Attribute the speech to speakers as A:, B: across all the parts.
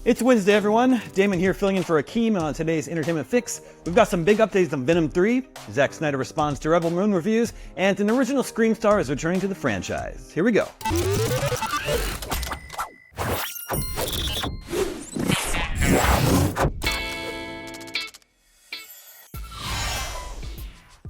A: It's Wednesday, everyone. Damon here filling in for Akeem on today's Entertainment Fix. We've got some big updates on Venom 3, Zack Snyder responds to Rebel Moon reviews, and an original Scream star is returning to the franchise. Here we go.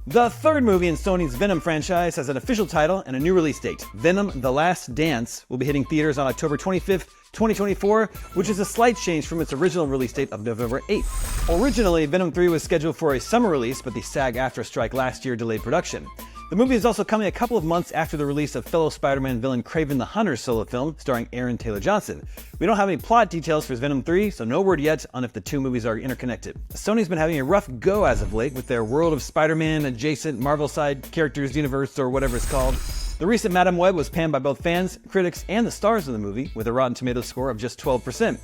A: The third movie in Sony's Venom franchise has an official title and a new release date. Venom: The Last Dance will be hitting theaters on October 25th, 2024, which is a slight change from its original release date of November 8th. Originally, Venom 3 was scheduled for a summer release, but the SAG-AFTRA strike last year delayed production. The movie is also coming a couple of months after the release of fellow Spider-Man villain Kraven the Hunter solo film starring Aaron Taylor Johnson. We don't have any plot details for Venom 3, so no word yet on if the two movies are interconnected. Sony's been having a rough go as of late with their World of Spider-Man adjacent Marvel side characters universe or whatever it's called. The recent Madam Web was panned by both fans, critics, and the stars of the movie with a Rotten Tomatoes score of just 12%.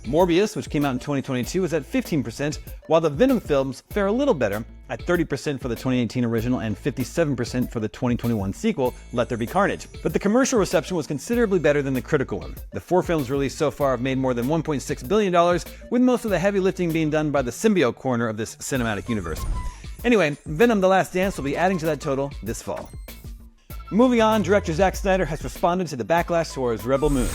A: Morbius, which came out in 2022, is at 15%, while the Venom films fare a little better at 30% for the 2018 original and 57% for the 2021 sequel, Let There Be Carnage. But the commercial reception was considerably better than the critical one. The 4 films released so far have made more than $1.6 billion, with most of the heavy lifting being done by the symbiote corner of this cinematic universe. Anyway, Venom: The Last Dance will be adding to that total this fall. Moving on, director Zack Snyder has responded to the backlash towards Rebel Moon.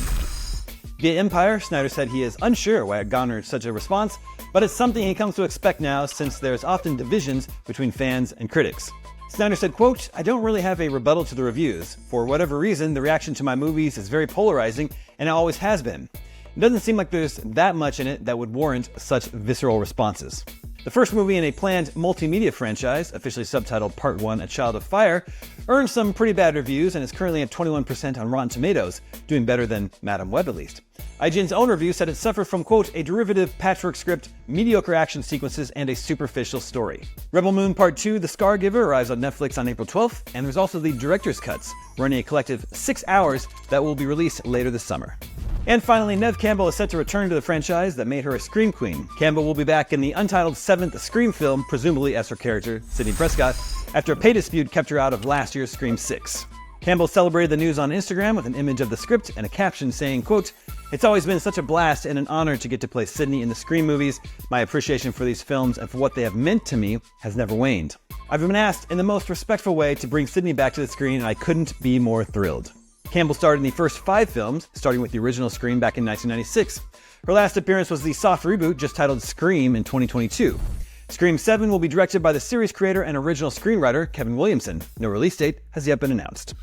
A: Via Empire, Snyder said he is unsure why it garnered such a response, but it's something he comes to expect now since there's often divisions between fans and critics. Snyder said, quote, "I don't really have a rebuttal to the reviews. For whatever reason, the reaction to my movies is very polarizing, and it always has been. It doesn't seem like there's that much in it that would warrant such visceral responses." The first movie in a planned multimedia franchise, officially subtitled Part 1: A Child of Fire, earned some pretty bad reviews and is currently at 21% on Rotten Tomatoes, doing better than Madam Web at least. IGN's own review said it suffered from, quote, "a derivative patchwork script, mediocre action sequences, and a superficial story." Rebel Moon Part 2: The Scargiver arrives on Netflix on April 12th, and there's also the director's cuts, running a collective 6 hours that will be released later this summer. And finally, Neve Campbell is set to return to the franchise that made her a Scream queen. Campbell will be back in the untitled 7th Scream film, presumably as her character, Sidney Prescott, after a pay dispute kept her out of last year's Scream 6. Campbell celebrated the news on Instagram with an image of the script and a caption saying, quote, "It's always been such a blast and an honor to get to play Sidney in the Scream movies. My appreciation for these films and for what they have meant to me has never waned. I've been asked in the most respectful way to bring Sidney back to the screen, and I couldn't be more thrilled." Campbell starred in the first 5 films, starting with the original Scream back in 1996. Her last appearance was the soft reboot just titled Scream in 2022. Scream 7 will be directed by the series creator and original screenwriter Kevin Williamson. No release date has yet been announced.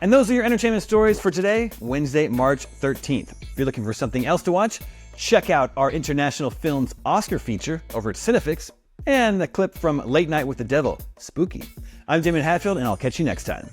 A: And those are your entertainment stories for today, Wednesday, March 13th. If you're looking for something else to watch, check out our International Films Oscar feature over at Cinefix and the clip from Late Night with the Devil, Spooky. I'm Damon Hatfield, and I'll catch you next time.